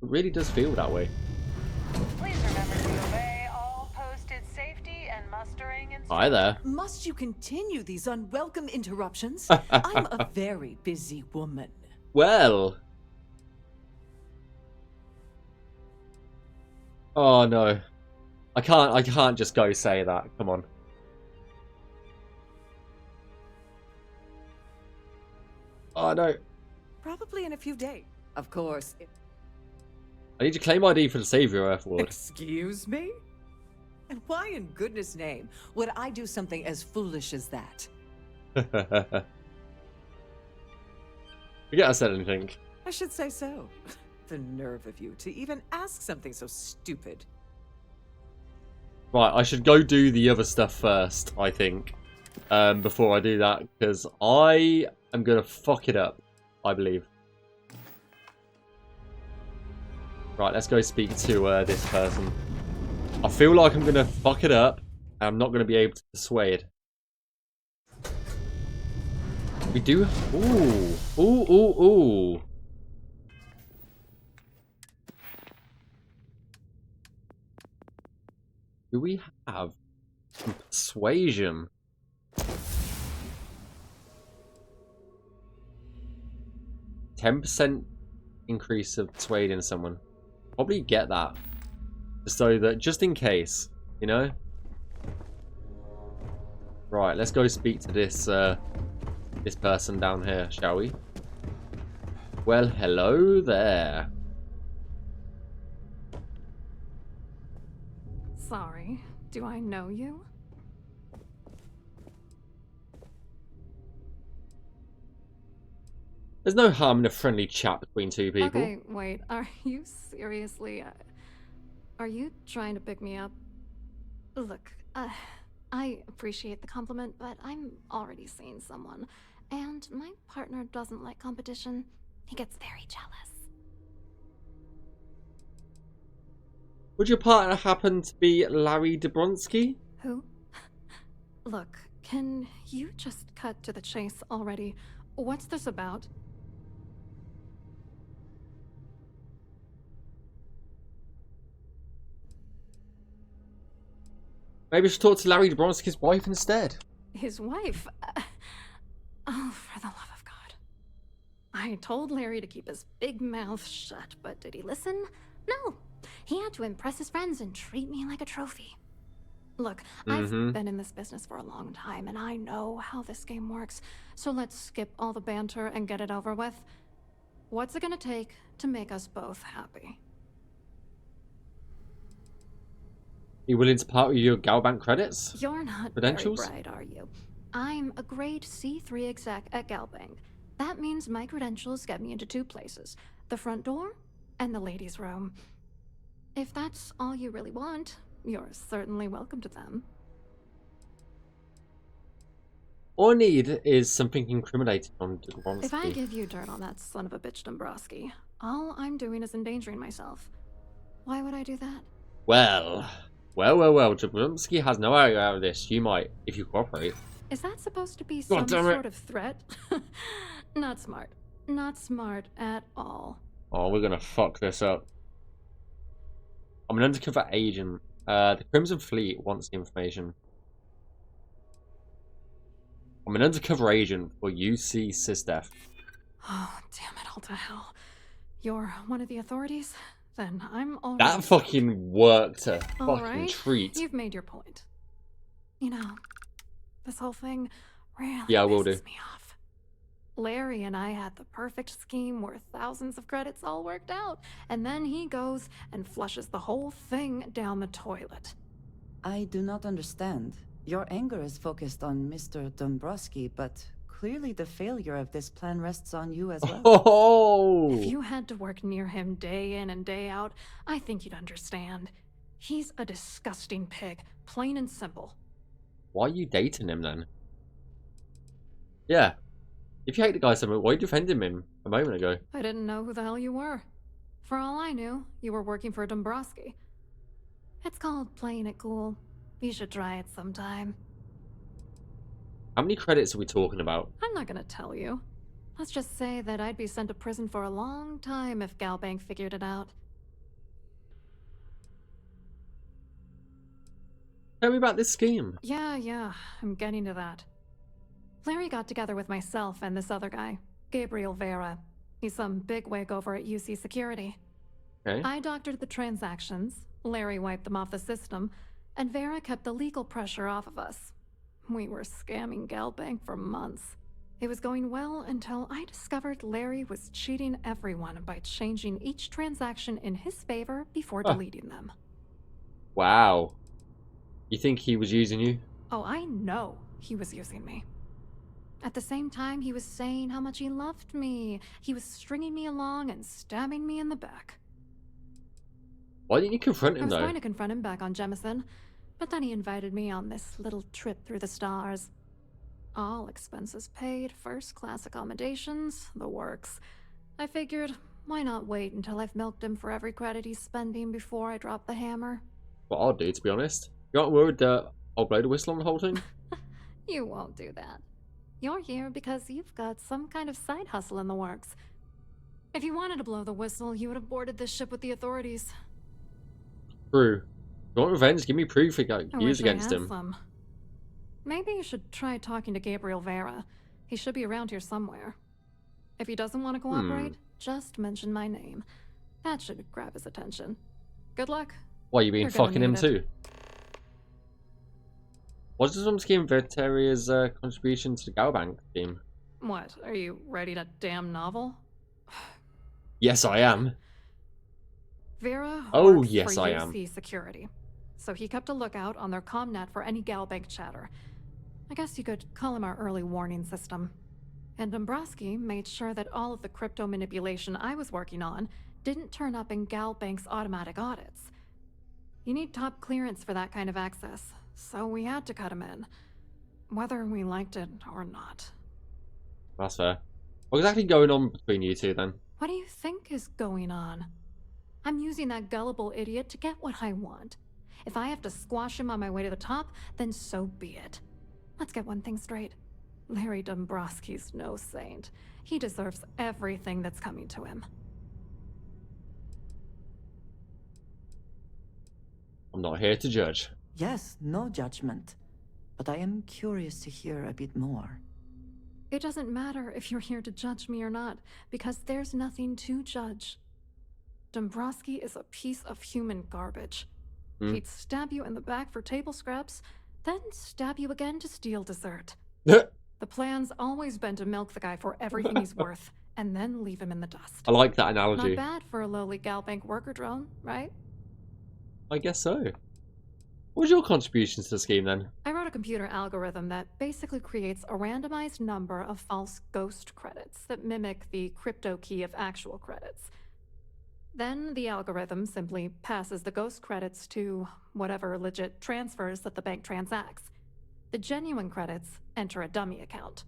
It really does feel that way. Please remember to obey all posted safety and mustering instructions. Hi there. Must you continue these unwelcome interruptions? I'm a very busy woman. Well. Oh no. I can't just go say that. Come on. Oh no. Probably in a few days. Of course. I need to claim ID for the Savior Earth Ward. Excuse me? And why in goodness name would I do something as foolish as that? Forget I said anything. I should say so. The nerve of you to even ask something so stupid. Right, I should go do the other stuff first, I think. Before I do that, because I am going to fuck it up, I believe. Right, let's go speak to this person. I feel like I'm going to fuck it up, and I'm not going to be able to persuade. We do... Ooh. Ooh, ooh, ooh. Do we have some persuasion? 10% increase of persuading someone. Probably get that. So that, just in case, you know? Right, let's go speak to this this person down here, shall we? Well, hello there. Sorry, do I know you? There's no harm in a friendly chat between two people. Okay, wait, are you seriously... are you trying to pick me up? Look, I appreciate the compliment, but I'm already seeing someone, and my partner doesn't like competition. He gets very jealous. Would your partner happen to be Larry Dobronsky? Who? Look, can you just cut to the chase already? What's this about? Maybe I should talk to Larry Dobronsky's wife instead. His wife? Oh, for the love of God. I told Larry to keep his big mouth shut, but did he listen? No. He had to impress his friends and treat me like a trophy. Look, I've been in this business for a long time, and I know how this game works. So let's skip all the banter and get it over with. What's it gonna take to make us both happy? You willing to part with your Galbank credits? You're not Credentials? very bright, are you? I'm a grade C3 exec at Galbank. That means my credentials get me into two places. The front door and the ladies' room. If that's all you really want, you're certainly welcome to them. All I need is something incriminating on Dobronsky. If I give you dirt on that son of a bitch Dombrowski, all I'm doing is endangering myself. Why would I do that? Well. Dobronsky has no idea out of this. You might, if you cooperate. Is that supposed to be God some damn it. sort of threat? Not smart. Not smart at all. Oh, we're gonna fuck this up. I'm an undercover agent. The Crimson Fleet wants the information. I'm an undercover agent for UC SysDef. Oh, damn it all to hell. You're one of the authorities? Then I'm all That right. fucking worked a All fucking right. treat. You've made your point. You know, this whole thing really Yeah, I will do. pisses me off. Larry and I had the perfect scheme where thousands of credits all worked out, and then he goes and flushes the whole thing down the toilet. I do not understand. Your anger is focused on Mr. Dombrowski, but clearly the failure of this plan rests on you as well. Oh! If you had to work near him day in and day out, I think you'd understand. He's a disgusting pig, plain and simple. Why are you dating him then? Yeah. If you hate the guy so much, why defended him a moment ago? I didn't know who the hell you were. For all I knew, you were working for Dombrowski. It's called playing it cool. You should try it sometime. How many credits are we talking about? I'm not gonna tell you. Let's just say that I'd be sent to prison for a long time if Galbank figured it out. Tell me about this scheme. Yeah, I'm getting to that. Larry got together with myself and this other guy, Gabriel Vera. He's some bigwig over at UC Security. Okay. I doctored the transactions, Larry wiped them off the system, and Vera kept the legal pressure off of us. We were scamming Galbank for months. It was going well until I discovered Larry was cheating everyone by changing each transaction in his favor before deleting them. Wow. You think he was using you? Oh, I know he was using me. At the same time, he was saying how much he loved me. He was stringing me along and stabbing me in the back. Why didn't you confront him, I was though? going to confront him back on Jemison, but then he invited me on this little trip through the stars. All expenses paid, first-class accommodations, the works. I figured, why not wait until I've milked him for every credit he's spending before I drop the hammer? What I'll do, to be honest. You aren't worried that I'll blow the whistle on the whole thing? You won't do that. You're here because you've got some kind of side hustle in the works. If you wanted to blow the whistle, you would have boarded this ship with the authorities. True. If you want revenge? Give me proof you got I used wish I against had him. some. Maybe you should try talking to Gabriel Vera. He should be around here somewhere. If he doesn't want to cooperate, just mention my name. That should grab his attention. Good luck. Why, you been You're gonna fucking him need too? What's the scheme Veteria's contribution to the Galbank team? What, are you writing a damn novel? Yes, I am. Vera Oh, works yes, for I am. UC Security, so he kept a lookout on their comnet for any Galbank chatter. I guess you could call him our early warning system. And Dombrowski made sure that all of the crypto manipulation I was working on didn't turn up in Galbank's automatic audits. You need top clearance for that kind of access, so we had to cut him in, whether we liked it or not. That's fair. What's exactly going on between you two then? What do you think is going on? I'm using that gullible idiot to get what I want. If I have to squash him on my way to the top, then so be it. Let's get one thing straight. Larry Dombrowski's no saint. He deserves everything that's coming to him. I'm not here to judge. Yes, no judgment. But I am curious to hear a bit more. It doesn't matter if you're here to judge me or not, because there's nothing to judge. Dombrowski is a piece of human garbage. He'd stab you in the back for table scraps, then stab you again to steal dessert. The plan's always been to milk the guy for everything he's worth, and then leave him in the dust. I like that analogy. Not bad for a lowly Galbank worker drone, right? I guess so. What was your contribution to the scheme then? I wrote a computer algorithm that basically creates a randomized number of false ghost credits that mimic the crypto key of actual credits. Then the algorithm simply passes the ghost credits to whatever legit transfers that the bank transacts. The genuine credits enter a dummy account.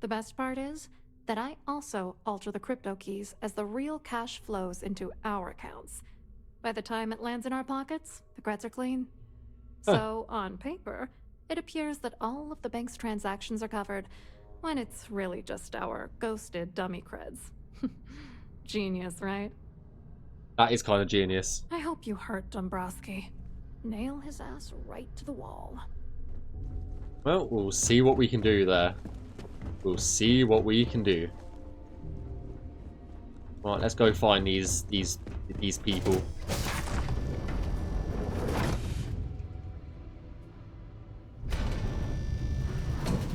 The best part is that I also alter the crypto keys as the real cash flows into our accounts. By the time it lands in our pockets, the creds are clean. So, on paper, it appears that all of the bank's transactions are covered, when it's really just our ghosted dummy creds. Genius, right? That is kind of genius. I hope you hurt Dombrowski. Nail his ass right to the wall. Well, we'll see what we can do there. We'll see what we can do. Right, let's go find these people.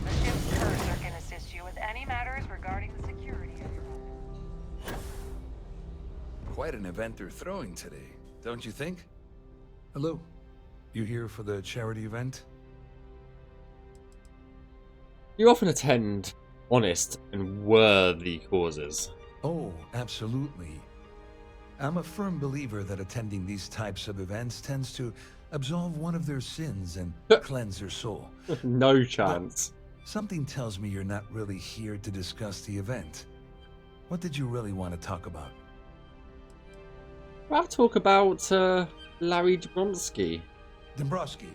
The ship's cursor can assist you with any matters regarding the security of your home. Quite an event they're throwing today, don't you think? Hello. You here for the charity event? You often attend honest and worthy causes. Oh, absolutely. I'm a firm believer that attending these types of events tends to absolve one of their sins and cleanse their soul. No chance. Something tells me you're not really here to discuss the event. What did you really want to talk about? I'll talk about Larry Dombrowski. Dombrowski,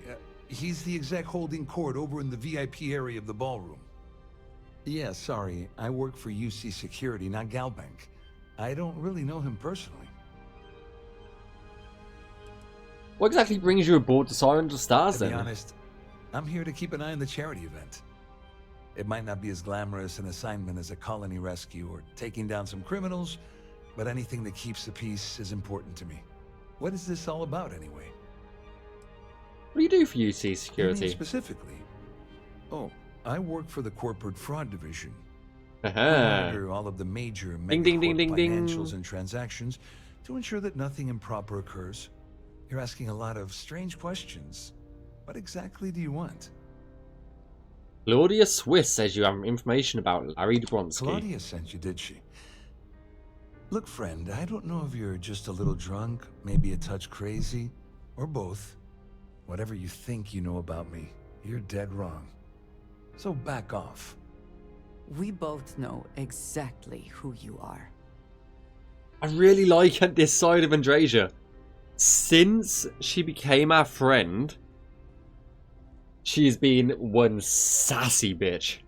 he's the exec holding court over in the VIP area of the ballroom. Yeah, sorry, I work for UC Security, not Galbank. I don't really know him personally. What exactly brings you aboard the Siren of the Stars To be then? honest, I'm here to keep an eye on the charity event. It might not be as glamorous an assignment as a colony rescue or taking down some criminals, but anything that keeps the peace is important to me. What is this all about, anyway? What do you do for UC You mean security? specifically? Oh, I work for the corporate fraud division. I Haha. monitor all of the major Ding, ding, ding, megacorp ding, ding. financials and transactions to ensure that nothing improper occurs. You're asking a lot of strange questions. What exactly do you want? Claudia Swiss says you have information about Larry Dobronsky. Claudia sent you, did she? Look, friend, I don't know if you're just a little drunk, maybe a touch crazy, or both. Whatever you think you know about me, you're dead wrong. So back off. We both know exactly who you are. I really like this side of Andrasia. Since she became our friend, she's been one sassy bitch.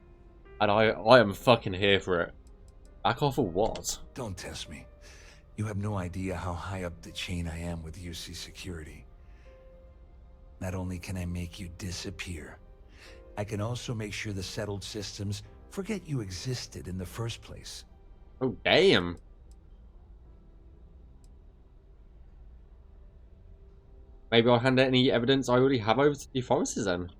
And I am fucking here for it. Back off of what? Don't test me. You have no idea how high up the chain I am with UC Security. Not only can I make you disappear, I can also make sure the settled systems forget you existed in the first place. Oh, damn. Maybe I'll hand out any evidence I already have over to the foresters then.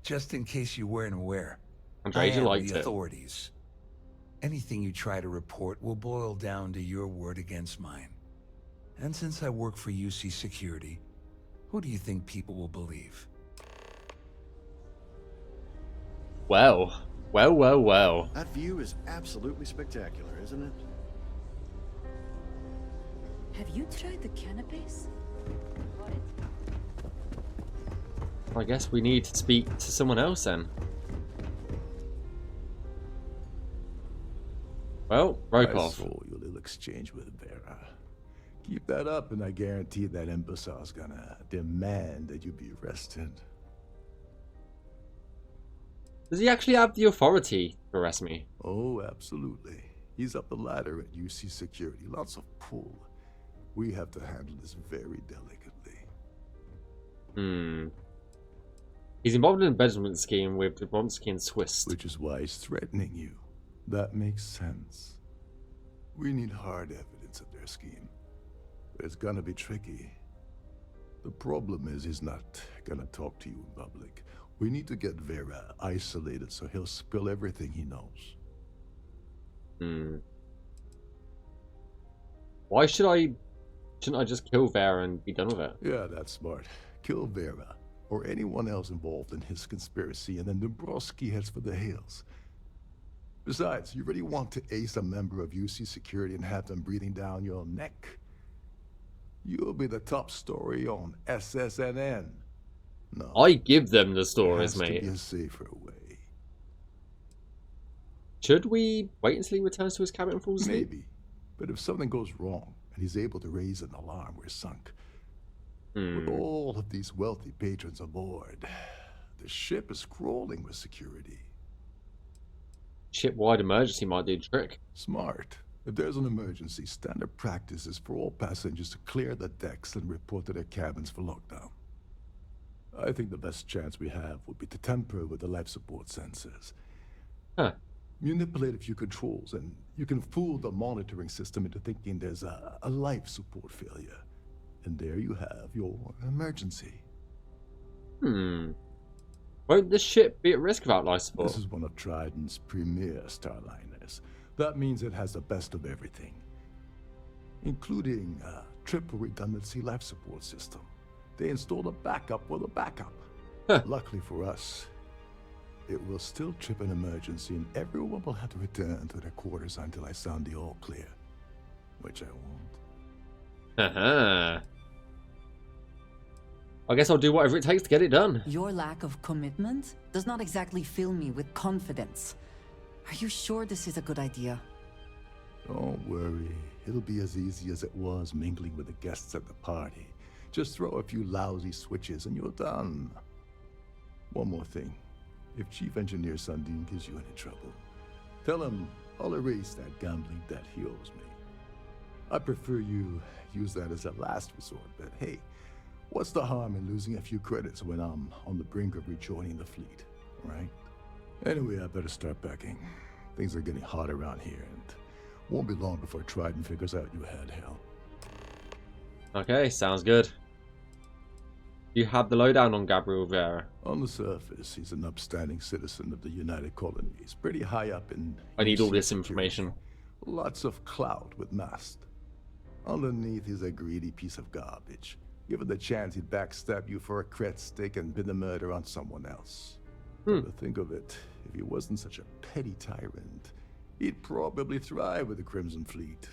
Just in case you weren't aware, I Andrasia am liked the it. authorities. Anything you try to report will boil down to your word against mine. And since I work for UC Security, who do you think people will believe? Well. That view is absolutely spectacular, isn't it? Have you tried the canapes? I guess we need to speak to someone else then. Well, I Rokov. saw your little exchange with Vera. Keep that up and I guarantee that imbecile's gonna demand that you be arrested. Does he actually have the authority to arrest me? Oh, absolutely. He's up the ladder at UC Security. Lots of pull. We have to handle this very delicately. He's involved in an embezzlement scheme with Dobronsky and Swiss. Which is why he's threatening you. That makes sense. We need hard evidence of their scheme. But it's gonna be tricky. The problem is he's not gonna talk to you in public. We need to get Vera isolated so he'll spill everything he knows. Why shouldn't I just kill Vera and be done with it? Yeah, that's smart. Kill Vera, or anyone else involved in his conspiracy, and then Dombrowski heads for the hills. Besides, you really want to ace a member of UC Security and have them breathing down your neck? You'll be the top story on SSNN. No, I give them the there stories, has to mate. be a safer way. Should we wait until he returns to his cabin and falls asleep? Maybe, but if something goes wrong and he's able to raise an alarm, we're sunk. With all of these wealthy patrons aboard, the ship is crawling with security. Ship-wide emergency might do the trick. Smart. If there's an emergency, standard practice is for all passengers to clear the decks and report to their cabins for lockdown. I think the best chance we have would be to tamper with the life support sensors. Huh. Manipulate a few controls, and you can fool the monitoring system into thinking there's a life support failure. And there you have your emergency. Won't this ship be at risk without life support? This is one of Trident's premier starliners. That means it has the best of everything, including a triple redundancy life support system. They installed a backup for the backup. Luckily for us, it will still trip an emergency and everyone will have to return to their quarters until I sound the all clear, which I won't. I guess I'll do whatever it takes to get it done. Your lack of commitment does not exactly fill me with confidence. Are you sure this is a good idea? Don't worry, it'll be as easy as it was mingling with the guests at the party. Just throw a few lousy switches and you're done. One more thing. If Chief Engineer Sundin gives you any trouble, tell him I'll erase that gambling debt he owes me. I prefer you use that as a last resort, but hey, What's the harm in losing a few credits when I'm on the brink of rejoining the fleet, right? Anyway, I better start packing. Things are getting hot around here, and won't be long before Trident figures out you had hell. Okay, sounds good. You have the lowdown on Gabriel Vera. On the surface, he's an upstanding citizen of the United Colonies, pretty high up in... I need all this security. information. Lots of clout with Mast. Underneath, he's a greedy piece of garbage. Given the chance, he'd backstab you for a cred stick and pin the murder on someone else. To think of it, if he wasn't such a petty tyrant, he'd probably thrive with the Crimson Fleet.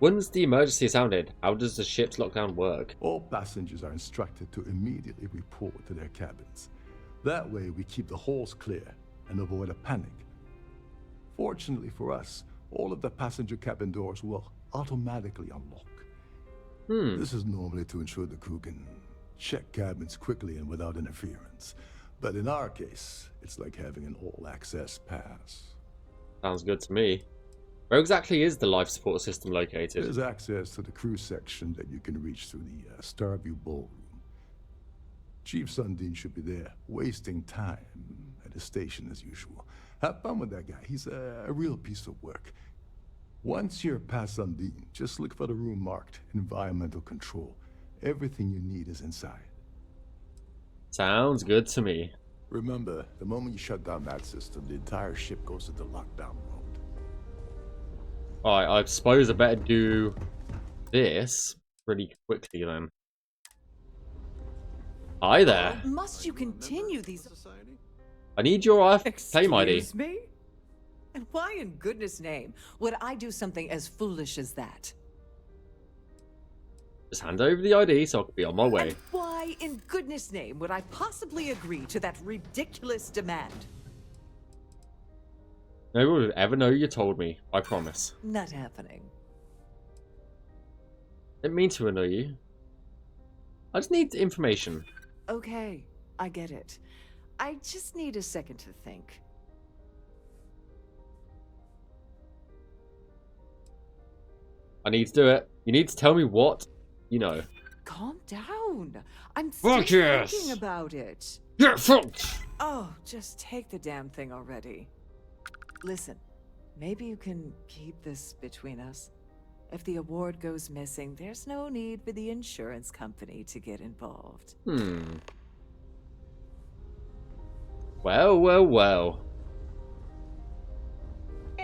Once the emergency is sounded, how does the ship's lockdown work? All passengers are instructed to immediately report to their cabins. That way, we keep the halls clear and avoid a panic. Fortunately for us, all of the passenger cabin doors will automatically unlock. This is normally to ensure the crew can check cabins quickly and without interference. But in our case, it's like having an all-access pass. Sounds good to me. Where exactly is the life support system located? There's access to the crew section that you can reach through the Starfield ballroom. Chief Sundin should be there, wasting time at his station as usual. Have fun with that guy. He's a real piece of work. Once you're past Sundin, just look for the room marked Environmental Control. Everything you need is inside. Sounds good to me. Remember, the moment you shut down that system, the entire ship goes into lockdown mode. Alright, I suppose I better do this pretty quickly then. Hi there. Must you continue these? I need your claim ID. Excuse me? And why in goodness name would I do something as foolish as that? Just hand over the ID so I can be on my way. And why in goodness name would I possibly agree to that ridiculous demand? No one would ever know you told me, I promise. Not happening. Didn't mean to annoy you. I just need information. Okay, I get it. I just need a second to think. I need to do it. You need to tell me what you know. Calm down. I'm still Fuck yes. thinking about it. Get fucked! Oh, just take the damn thing already. Listen, maybe you can keep this between us. If the award goes missing, there's no need for the insurance company to get involved. Well, well, well.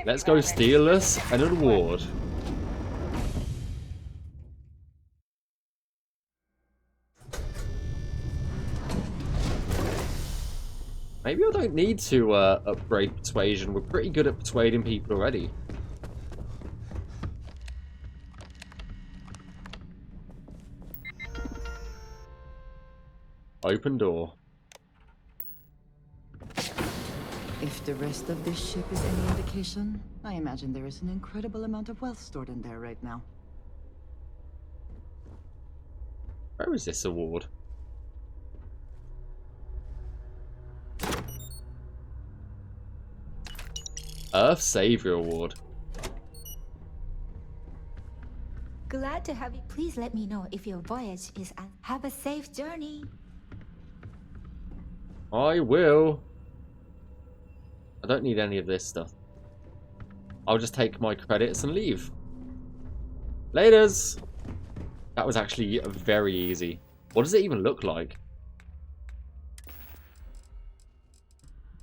Let's go steal us an award. Maybe I don't need to upgrade persuasion. We're pretty good at persuading people already. Open door. If the rest of this ship is any indication, I imagine there is an incredible amount of wealth stored in there right now. Where is this award? Earth Savior Award. Glad to have you. Please let me know if your voyage is. Have a safe journey. I will. I don't need any of this stuff. I'll just take my credits and leave. Laters! That was actually very easy. What does it even look like?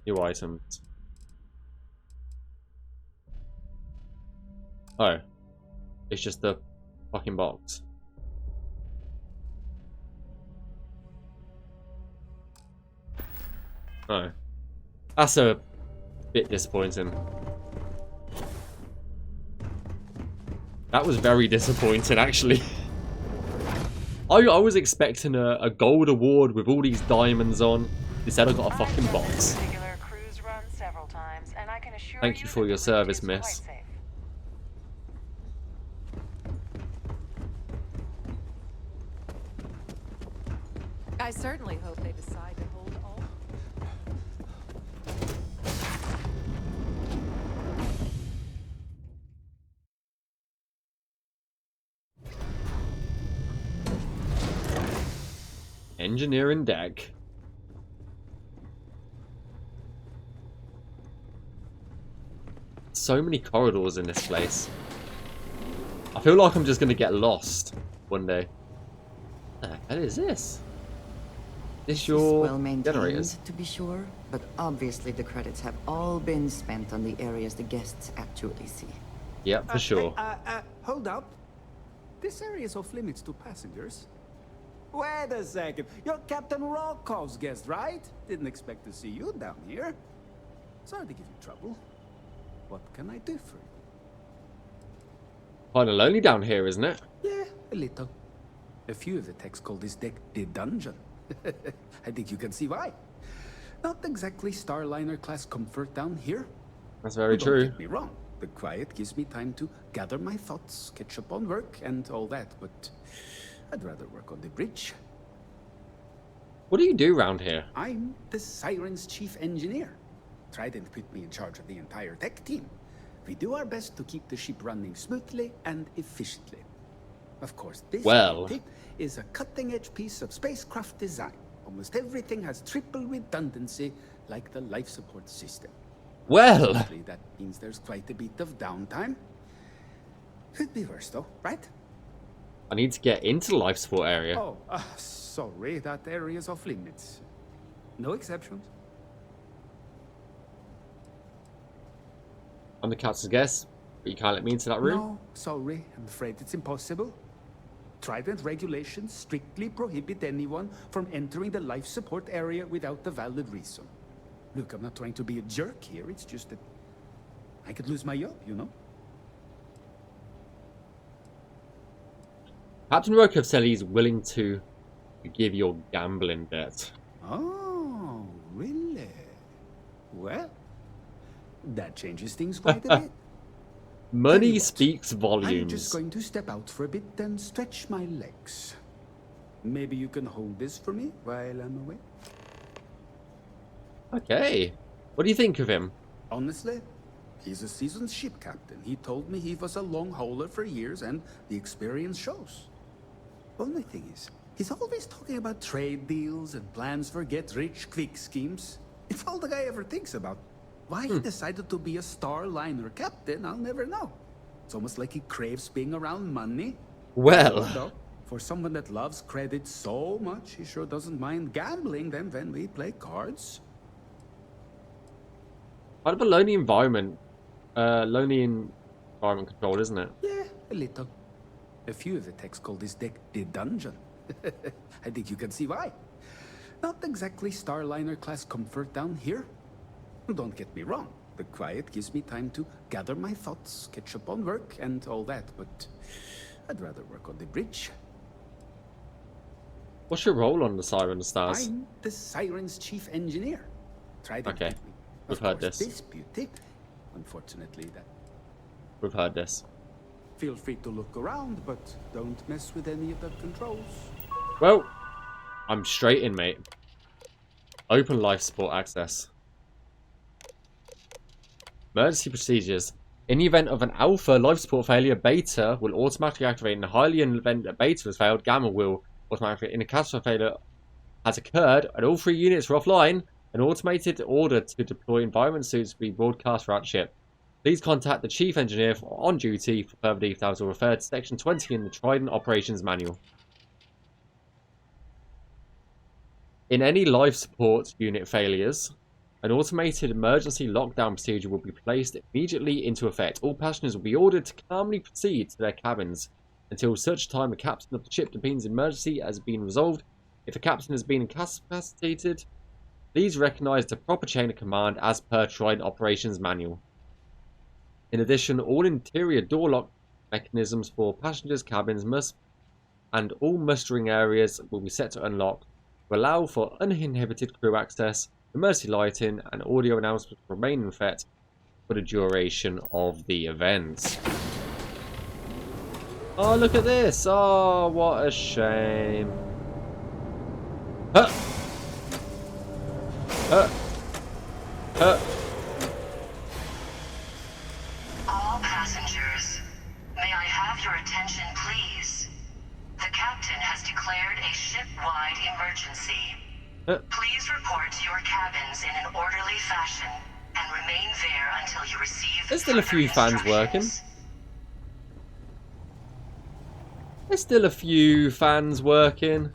New items. Oh. It's just the fucking box. Oh. That's a bit disappointing. That was very disappointing, actually. I was expecting a gold award with all these diamonds on. Instead, I got a fucking box. Thank you for your service, miss. I certainly hope they decide to hold all. engineering deck. So many corridors in this place. I feel like I'm just going to get lost one day. What the hell is this? This It's your well maintained, generators? to be sure, but obviously the credits have all been spent on the areas the guests actually see. Yep, for sure. Hold up. This area is off limits to passengers. Wait a second. You're Captain Rockoff's guest, right? Didn't expect to see you down here. Sorry to give you trouble. What can I do for you? Kind of lonely down here, isn't it? Yeah, a little. A few of the techs call this deck the dungeon. I think you can see why. Not exactly Starliner class comfort down here. That's very Don't true. get me wrong. The quiet gives me time to gather my thoughts, catch up on work, and all that, but I'd rather work on the bridge. What do you do around here? I'm the Siren's chief engineer. Trident put me in charge of the entire tech team. We do our best to keep the ship running smoothly and efficiently. Of course, this beauty is a cutting-edge piece of spacecraft design. Almost everything has triple redundancy, like the life support system. Well, Obviously, that means there's quite a bit of downtime. Could be worse, though, right? I need to get into the life support area. Oh, sorry, that area's off limits. No exceptions. I'm the captain's guest, but you can't let me into that room? No, sorry, I'm afraid it's impossible. Trident regulations strictly prohibit anyone from entering the life support area without a valid reason. Look, I'm not trying to be a jerk here, it's just that I could lose my job, you know? Captain Rokov said he's willing to forgive your gambling debt. Oh, really? Well, that changes things quite a bit. Money speaks volumes. I'm just going to step out for a bit and stretch my legs. Maybe you can hold this for me while I'm away? Okay. What do you think of him? Honestly, he's a seasoned ship captain. He told me he was a long hauler for years and the experience shows. Only thing is, he's always talking about trade deals and plans for get-rich-quick schemes. It's all the guy ever thinks about. Why he decided to be a Starliner captain, I'll never know. It's almost like he craves being around money. Well, Though, for someone that loves credit so much, he sure doesn't mind gambling them when we play cards. kind of a lonely environment. Lonely environment control, isn't it? Yeah, a little. A few of the techs call this deck the dungeon. I think you can see why. Not exactly Starliner class comfort down here. Don't get me wrong. The quiet gives me time to gather my thoughts, catch up on work, and all that, but I'd rather work on the bridge. What's your role on the Siren Stars? I'm the Siren's chief engineer. Trident Okay, with me. we've Of heard course, this. This beauty. Unfortunately, that. We've heard this. Feel free to look around, but don't mess with any of the controls. Well, I'm straight in, mate. Open life support access. Emergency procedures. In the event of an alpha life support failure, beta will automatically activate. In the highly event that beta has failed, gamma will automatically. In a catastrophe failure has occurred and all 3 units are offline, an automated order to deploy environment suits will be broadcast throughout the ship. Please contact the chief engineer on duty for further details or refer to section 20 in the Trident Operations Manual. In any life support unit failures, an automated emergency lockdown procedure will be placed immediately into effect. All passengers will be ordered to calmly proceed to their cabins until such time a captain of the ship deems emergency has been resolved. If a captain has been incapacitated, please recognize the proper chain of command as per Trident Operations Manual. In addition, all interior door lock mechanisms for passengers' cabins and all mustering areas will be set to unlock to allow for uninhibited crew access. Emergency lighting and audio announcements remain in effect for the duration of the event. Oh, look at this! Oh, what a shame. Huh! Huh! Huh! All passengers, may I have your attention, please? The captain has declared a ship-wide emergency. Please report to your cabins in an orderly fashion and remain there until you receive There's still a few further fans working. instructions. There's still a few fans working.